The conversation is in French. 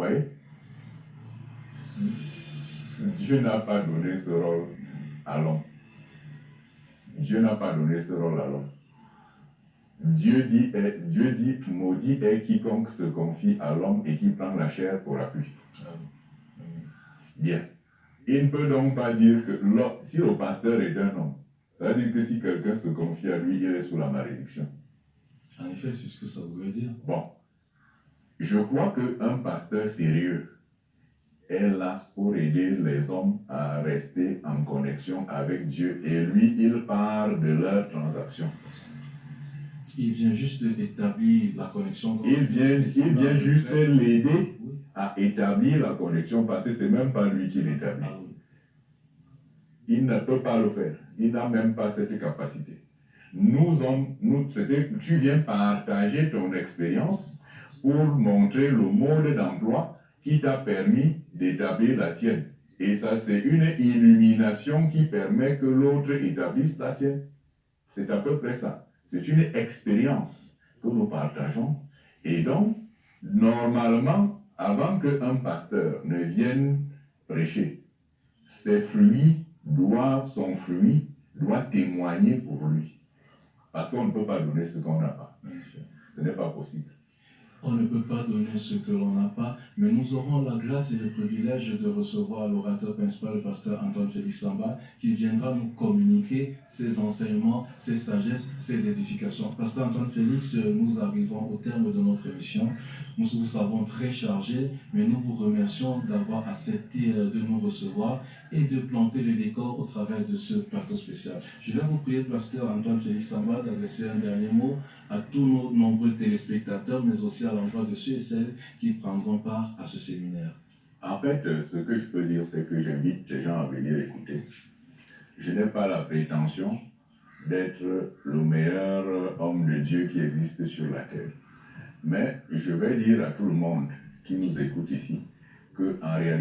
voyez, Dieu n'a pas donné ce rôle à l'homme. Dieu n'a pas donné ce rôle à l'homme. Dieu dit, maudit est quiconque se confie à l'homme et qui prend la chair pour appui. Bien. Il ne peut donc pas dire que si le pasteur est un homme, ça veut dire que si quelqu'un se confie à lui, il est sous la malédiction. En effet, c'est ce que ça voudrait dire. Bon. Je crois qu'un pasteur sérieux est là pour aider les hommes à rester en connexion avec Dieu. Et lui, il part de leur transaction. Il vient juste établir la connexion. Il vient juste l'aider à établir la connexion parce que ce n'est même pas lui qui l'établit. Ah, oui. Il ne peut pas le faire. Il n'a même pas cette capacité. Tu viens partager ton expérience pour montrer le mode d'emploi qui t'a permis d'établir la tienne. Et ça, c'est une illumination qui permet que l'autre établisse la sienne. C'est à peu près ça. C'est une expérience que nous partageons. Et donc, normalement, avant qu'un pasteur ne vienne prêcher, son fruit doit témoigner pour lui. Parce qu'on ne peut pas donner ce qu'on n'a pas. Ce n'est pas possible. On ne peut pas donner ce que l'on n'a pas, mais nous aurons la grâce et le privilège de recevoir l'orateur principal, le pasteur Antoine Félix Samba, qui viendra nous communiquer ses enseignements, ses sagesses, ses édifications. Pasteur Antoine Félix, nous arrivons au terme de notre émission. Nous vous savons très chargés, mais nous vous remercions d'avoir accepté de nous recevoir et de planter le décor au travers de ce plateau spécial. Je vais vous prier, pasteur Antoine Félix Samba, d'adresser un dernier mot à tous nos nombreux téléspectateurs, mais aussi à l'endroit de ceux et celles qui prendront part à ce séminaire. En fait, ce que je peux dire, c'est que j'invite les gens à venir écouter. Je n'ai pas la prétention d'être le meilleur homme de Dieu qui existe sur la terre. Mais je vais dire à tout le monde qui nous écoute ici qu'en réalité,